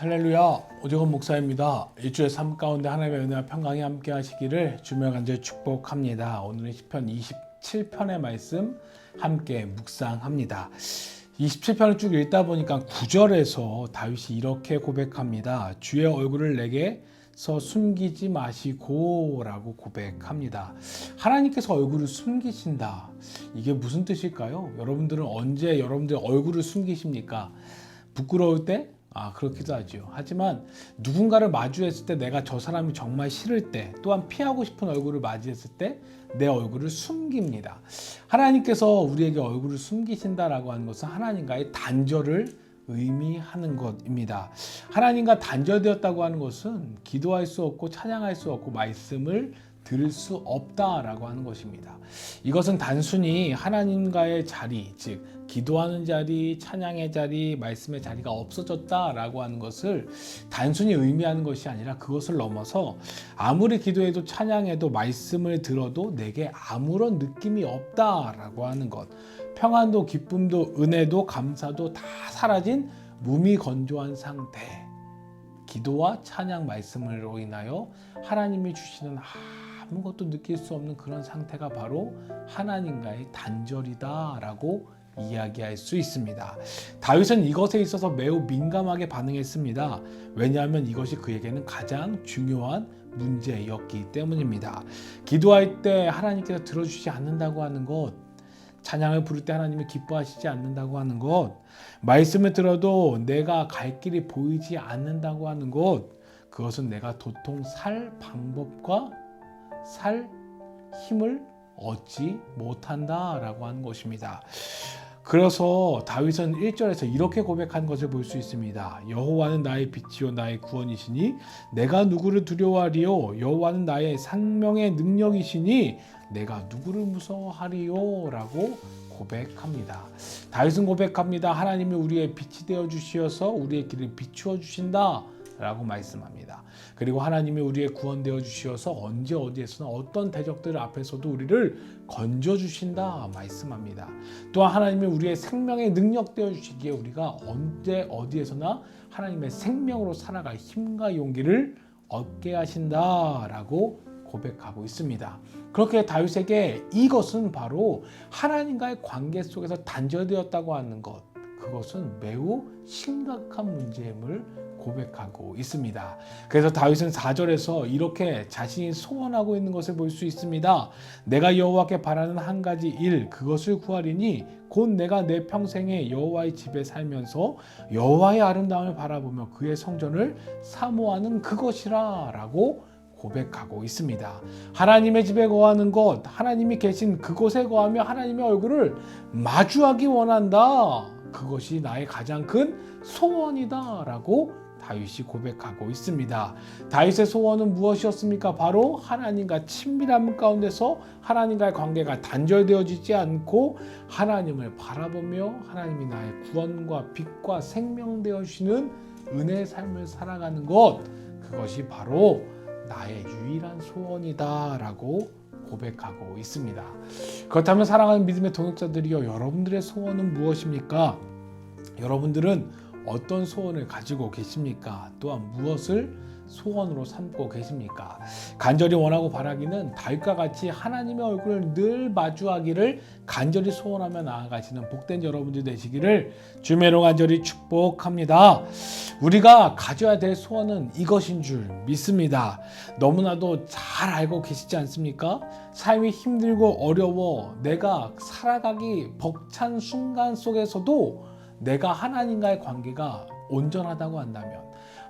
할렐루야, 오정원 목사입니다. 일주의 삶 가운데 하나님의 은혜와 평강이 함께 하시기를 주며 간절히 축복합니다. 오늘은 시편 27편의 말씀 함께 묵상합니다. 27편을 쭉 읽다 보니까 9절에서 다윗이 이렇게 고백합니다. 주의 얼굴을 내게서 숨기지 마시고 라고 고백합니다. 하나님께서 얼굴을 숨기신다. 이게 무슨 뜻일까요? 여러분들은 언제 여러분들의 얼굴을 숨기십니까? 부끄러울 때? 그렇기도 하죠. 하지만 누군가를 마주했을 때 내가 저 사람이 정말 싫을 때, 또한 피하고 싶은 얼굴을 맞이했을 때 내 얼굴을 숨깁니다. 하나님께서 우리에게 얼굴을 숨기신다라고 하는 것은 하나님과의 단절을 의미하는 것입니다. 하나님과 단절되었다고 하는 것은 기도할 수 없고 찬양할 수 없고 말씀을 들을 수 없다라고 하는 것입니다. 이것은 단순히 하나님과의 자리, 즉 기도하는 자리, 찬양의 자리, 말씀의 자리가 없어졌다라고 하는 것을 단순히 의미하는 것이 아니라 그것을 넘어서 아무리 기도해도 찬양해도 말씀을 들어도 내게 아무런 느낌이 없다라고 하는 것, 평안도 기쁨도 은혜도 감사도 다 사라진 무미건조한 상태, 기도와 찬양 말씀으로 인하여 하나님이 주시는 아무것도 느낄 수 없는 그런 상태가 바로 하나님과의 단절이다라고 이야기할 수 있습니다. 다윗은 이것에 있어서 매우 민감하게 반응했습니다. 왜냐하면 이것이 그에게는 가장 중요한 문제였기 때문입니다. 기도할 때 하나님께서 들어주시지 않는다고 하는 것, 찬양을 부를 때 하나님이 기뻐하시지 않는다고 하는 것, 말씀을 들어도 내가 갈 길이 보이지 않는다고 하는 것, 그것은 내가 도통 살 방법과 살 힘을 얻지 못한다라고 하는 것입니다. 그래서 다윗은 1절에서 이렇게 고백한 것을 볼 수 있습니다. 여호와는 나의 빛이요 나의 구원이시니 내가 누구를 두려워하리요? 여호와는 나의 생명의 능력이시니 내가 누구를 무서워하리요? 라고 고백합니다. 다윗은 고백합니다. 하나님이 우리의 빛이 되어 주시어서 우리의 길을 비추어 주신다 라고 말씀합니다. 그리고 하나님이 우리의 구원 되어 주시어서 언제 어디에서나 어떤 대적들 앞에서도 우리를 건져 주신다 말씀합니다. 또한 하나님이 우리의 생명의 능력 되어 주시기에 우리가 언제 어디에서나 하나님의 생명으로 살아갈 힘과 용기를 얻게 하신다라고 고백하고 있습니다. 그렇게 다윗에게 이것은 바로 하나님과의 관계 속에서 단절되었다고 하는 것, 그것은 매우 심각한 문제임을 고백하고 있습니다. 그래서 다윗은 4절에서 이렇게 자신이 소원하고 있는 것을 볼 수 있습니다. 내가 여호와께 바라는 한 가지 일, 그것을 구하리니 곧 내가 내 평생에 여호와의 집에 살면서 여호와의 아름다움을 바라보며 그의 성전을 사모하는 그것이라 라고 고백하고 있습니다. 하나님의 집에 거하는 것, 하나님이 계신 그곳에 거하며 하나님의 얼굴을 마주하기 원한다. 그것이 나의 가장 큰 소원이다 라고 다윗이 고백하고 있습니다. 다윗의 소원은 무엇이었습니까? 바로 하나님과 친밀함 가운데서 하나님과의 관계가 단절되어지지 않고 하나님을 바라보며 하나님이 나의 구원과 빛과 생명 되어주시는 은혜의 삶을 살아가는 것, 그것이 바로 나의 유일한 소원이다 라고 고백하고 있습니다. 그렇다면 사랑하는 믿음의 동역자들이여, 여러분들의 소원은 무엇입니까? 여러분들은 어떤 소원을 가지고 계십니까? 또한 무엇을 소원으로 삼고 계십니까? 간절히 원하고 바라기는 다윗과 같이 하나님의 얼굴을 늘 마주하기를 간절히 소원하며 나아가시는 복된 여러분들 되시기를 주매로 간절히 축복합니다. 우리가 가져야 될 소원은 이것인 줄 믿습니다. 너무나도 잘 알고 계시지 않습니까? 삶이 힘들고 어려워 내가 살아가기 벅찬 순간 속에서도 내가 하나님과의 관계가 온전하다고 한다면,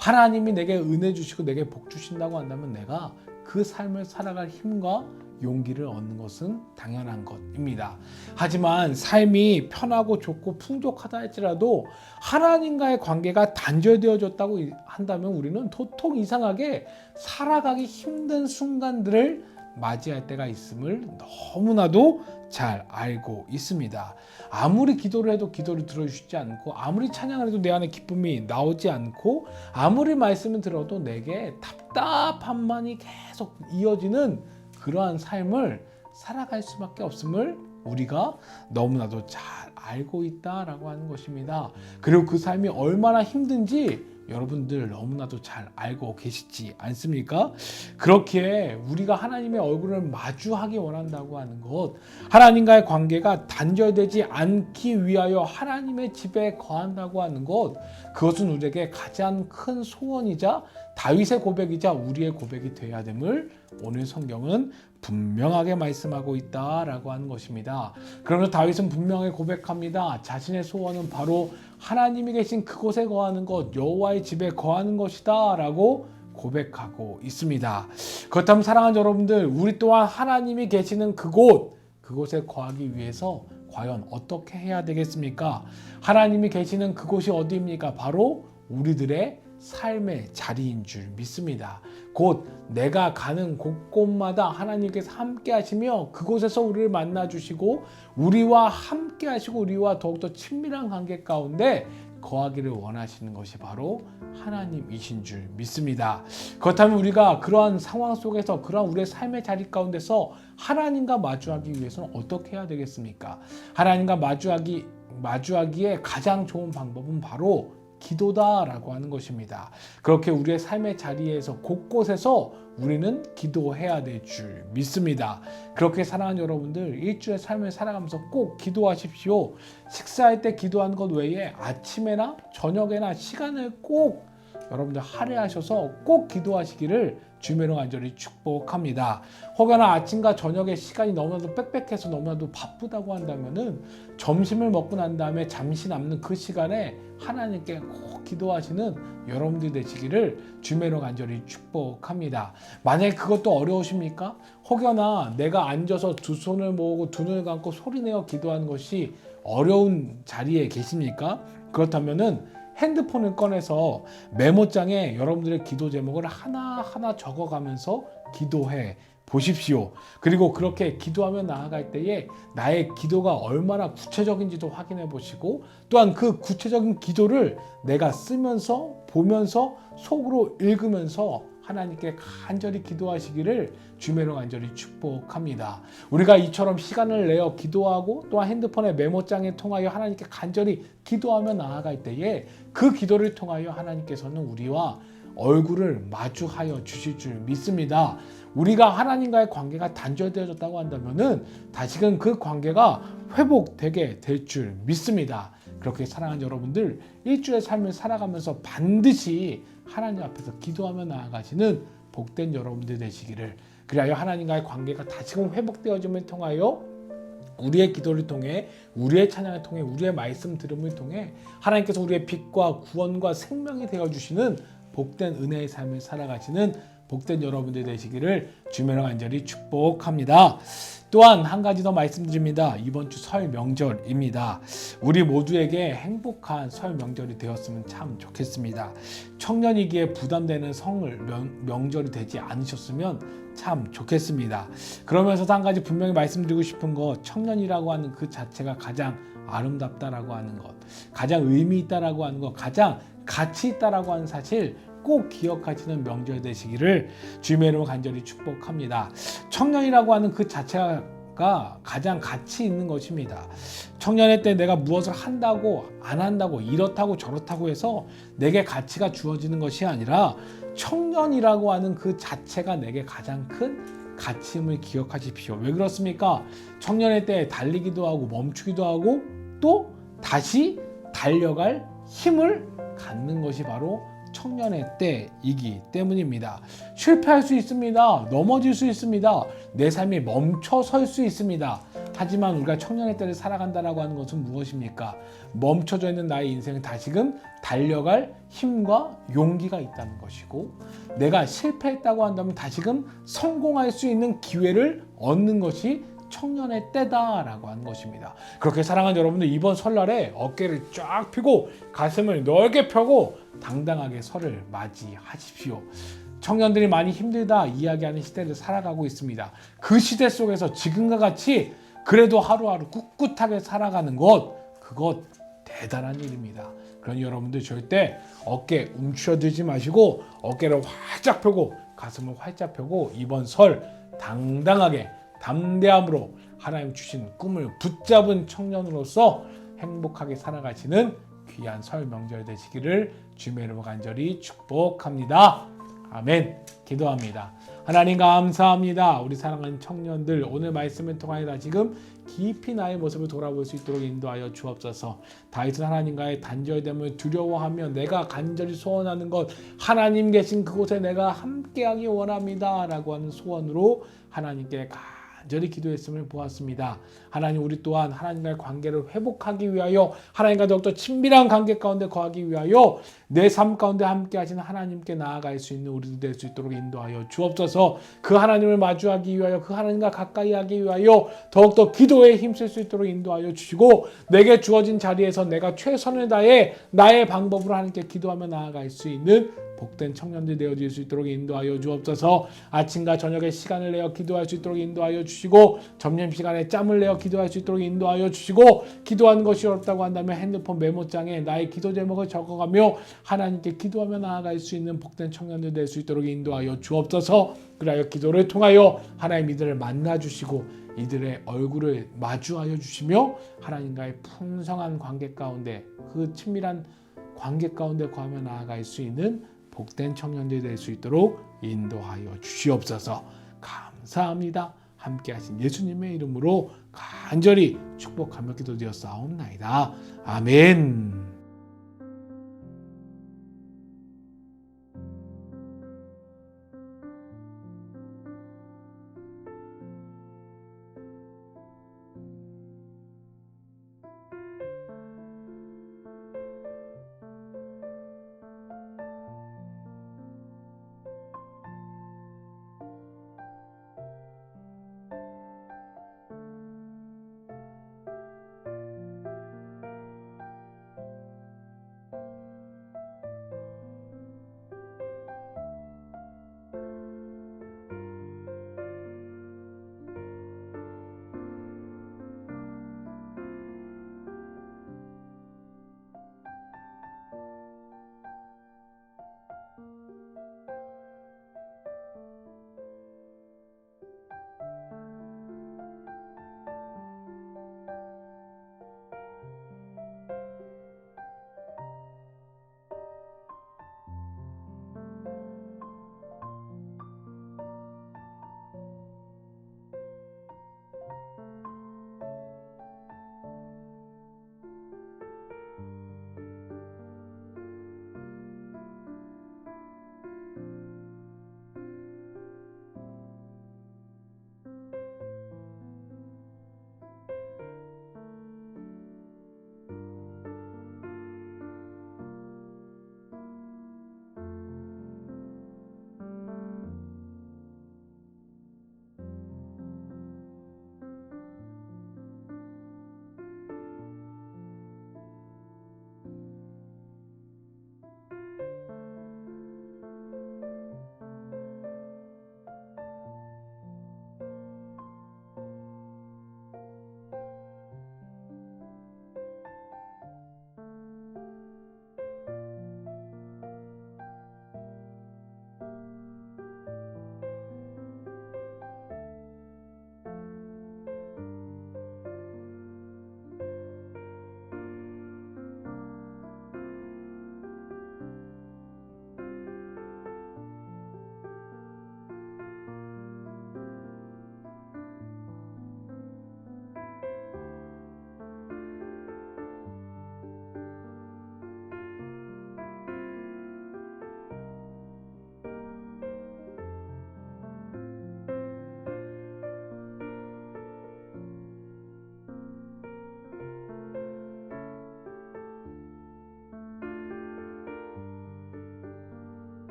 하나님이 내게 은혜 주시고 내게 복 주신다고 한다면 내가 그 삶을 살아갈 힘과 용기를 얻는 것은 당연한 것입니다. 하지만 삶이 편하고 좋고 풍족하다 할지라도 하나님과의 관계가 단절되어졌다고 한다면 우리는 도통 이상하게 살아가기 힘든 순간들을 맞이할 때가 있음을 너무나도 잘 알고 있습니다. 아무리 기도를 해도 기도를 들어주시지 않고, 아무리 찬양을 해도 내 안에 기쁨이 나오지 않고, 아무리 말씀을 들어도 내게 답답함만이 계속 이어지는 그러한 삶을 살아갈 수밖에 없음을 우리가 너무나도 잘 알고 있다라고 하는 것입니다. 그리고 그 삶이 얼마나 힘든지 여러분들 너무나도 잘 알고 계시지 않습니까? 그렇게 우리가 하나님의 얼굴을 마주하기 원한다고 하는 것, 하나님과의 관계가 단절되지 않기 위하여 하나님의 집에 거한다고 하는 것, 그것은 우리에게 가장 큰 소원이자 다윗의 고백이자 우리의 고백이 되어야 됨을 오늘 성경은 분명하게 말씀하고 있다라고 하는 것입니다. 그러면서 다윗은 분명히 고백합니다. 자신의 소원은 바로 하나님이 계신 그곳에 거하는 것, 여호와의 집에 거하는 것이다 라고 고백하고 있습니다. 그렇다면 사랑하는 여러분들, 우리 또한 하나님이 계시는 그곳에 거하기 위해서 과연 어떻게 해야 되겠습니까? 하나님이 계시는 그곳이 어디입니까? 바로 우리들의 삶의 자리인 줄 믿습니다. 곧 내가 가는 곳곳마다 하나님께서 함께 하시며 그곳에서 우리를 만나 주시고 우리와 함께 하시고 우리와 더욱더 친밀한 관계 가운데 거하기를 원하시는 것이 바로 하나님이신 줄 믿습니다. 그렇다면 우리가 그러한 상황 속에서 그러한 우리의 삶의 자리 가운데서 하나님과 마주하기 위해서는 어떻게 해야 되겠습니까? 하나님과 마주하기에 가장 좋은 방법은 바로 기도다라고 하는 것입니다. 그렇게 우리의 삶의 자리에서 곳곳에서 우리는 기도해야 될 줄 믿습니다. 그렇게 사랑하는 여러분들, 일주일의 삶을 살아가면서 꼭 기도하십시오. 식사할 때 기도하는 것 외에 아침에나 저녁에나 시간을 꼭 여러분들 할애하셔서 꼭 기도하시기를 주님으로 간절히 축복합니다. 혹여나 아침과 저녁에 시간이 너무나도 빽빽해서 너무나도 바쁘다고 한다면은 점심을 먹고 난 다음에 잠시 남는 그 시간에 하나님께 꼭 기도하시는 여러분들이 되시기를 주님으로 간절히 축복합니다. 만약에 그것도 어려우십니까? 혹여나 내가 앉아서 두 손을 모으고 두 눈을 감고 소리내어 기도하는 것이 어려운 자리에 계십니까? 그렇다면은 핸드폰을 꺼내서 메모장에 여러분들의 기도 제목을 하나하나 적어가면서 기도해 보십시오. 그리고 그렇게 기도하며 나아갈 때에 나의 기도가 얼마나 구체적인지도 확인해 보시고 또한 그 구체적인 기도를 내가 쓰면서 보면서 속으로 읽으면서 하나님께 간절히 기도하시기를 주님으로 간절히 축복합니다. 우리가 이처럼 시간을 내어 기도하고 또한 핸드폰의 메모장에 통하여 하나님께 간절히 기도하며 나아갈 때에 그 기도를 통하여 하나님께서는 우리와 얼굴을 마주하여 주실 줄 믿습니다. 우리가 하나님과의 관계가 단절되어졌다고 한다면은 다시금 그 관계가 회복되게 될 줄 믿습니다. 그렇게 사랑하는 여러분들, 일주일의 삶을 살아가면서 반드시 하나님 앞에서 기도하며 나아가시는 복된 여러분들 되시기를, 그리하여 하나님과의 관계가 다시금 회복되어짐을 통하여 우리의 기도를 통해 우리의 찬양을 통해 우리의 말씀 들음을 통해 하나님께서 우리의 빛과 구원과 생명이 되어주시는 복된 은혜의 삶을 살아가시는 복된 여러분들 되시기를 주님으로 간절히 축복합니다. 또한 한 가지 더 말씀드립니다. 이번 주 설 명절입니다. 우리 모두에게 행복한 설 명절이 되었으면 참 좋겠습니다. 청년이기에 부담되는 명절이 되지 않으셨으면 참 좋겠습니다. 그러면서 한 가지 분명히 말씀드리고 싶은 것, 청년이라고 하는 그 자체가 가장 아름답다라고 하는 것, 가장 의미 있다라고 하는 것, 가장 가치 있다라고 하는 사실 꼭 기억하시는 명절 되시기를 주님의 이름으로 간절히 축복합니다. 청년이라고 하는 그 자체가 가장 가치 있는 것입니다. 청년의 때 내가 무엇을 한다고 안 한다고 이렇다고 저렇다고 해서 내게 가치가 주어지는 것이 아니라 청년이라고 하는 그 자체가 내게 가장 큰 가치임을 기억하십시오. 왜 그렇습니까? 청년의 때 달리기도 하고 멈추기도 하고 또 다시 달려갈 힘을 갖는 것이 바로 청년의 때이기 때문입니다. 실패할 수 있습니다. 넘어질 수 있습니다. 내 삶이 멈춰설 수 있습니다. 하지만 우리가 청년의 때를 살아간다라고 하는 것은 무엇입니까? 멈춰져 있는 나의 인생은 다시금 달려갈 힘과 용기가 있다는 것이고, 내가 실패했다고 한다면 다시금 성공할 수 있는 기회를 얻는 것이 청년의 때다라고 하는 것입니다. 그렇게 사랑하는 여러분들, 이번 설날에 어깨를 쫙 펴고 가슴을 넓게 펴고 당당하게 설을 맞이하십시오. 청년들이 많이 힘들다 이야기하는 시대를 살아가고 있습니다. 그 시대 속에서 지금과 같이 그래도 하루하루 꿋꿋하게 살아가는 것, 그것 대단한 일입니다. 그러니 여러분들 절대 어깨 움츠러들지 마시고 어깨를 활짝 펴고 가슴을 활짝 펴고 이번 설 당당하게 담대함으로 하나님 주신 꿈을 붙잡은 청년으로서 행복하게 살아가시는 귀한 설 명절 되시기를 주님의 이름으로 간절히 축복합니다. 아멘. 기도합니다. 하나님 감사합니다. 우리 사랑하는 청년들 오늘 말씀을 통하여 다시금 깊이 나의 모습을 돌아볼 수 있도록 인도하여 주옵소서. 다윗은 하나님과의 단절됨을 두려워하며 내가 간절히 소원하는 것 하나님 계신 그곳에 내가 함께하기 원합니다 라고 하는 소원으로 하나님께 간절히 기도했음을 보았습니다. 하나님 우리 또한 하나님과의 관계를 회복하기 위하여 하나님과 더욱더 친밀한 관계 가운데 거하기 위하여 내 삶 가운데 함께 하시는 하나님께 나아갈 수 있는 우리들 될 수 있도록 인도하여 주옵소서. 그 하나님을 마주하기 위하여 그 하나님과 가까이 하기 위하여 더욱더 기도에 힘쓸 수 있도록 인도하여 주시고 내게 주어진 자리에서 내가 최선을 다해 나의 방법으로 하나님께 기도하며 나아갈 수 있는 복된 청년들 되어질 수 있도록 인도하여 주옵소서. 아침과 저녁에 시간을 내어 기도할 수 있도록 인도하여 주시고 점심시간에 짬을 내어 기도할 수 있도록 인도하여 주시고 기도하는 것이 어렵다고 한다면 핸드폰 메모장에 나의 기도 제목을 적어가며 하나님께 기도하며 나아갈 수 있는 복된 청년들 될 수 있도록 인도하여 주옵소서. 그리하여 기도를 통하여 하나님 이들을 만나주시고 이들의 얼굴을 마주하여 주시며 하나님과의 풍성한 관계 가운데 그 친밀한 관계 가운데 거하며 나아갈 수 있는 복된 청년들이 될 수 있도록 인도하여 주시옵소서. 감사합니다. 함께 하신 예수님의 이름으로 간절히 축복하며 기도드렸사옵나이다. 아멘.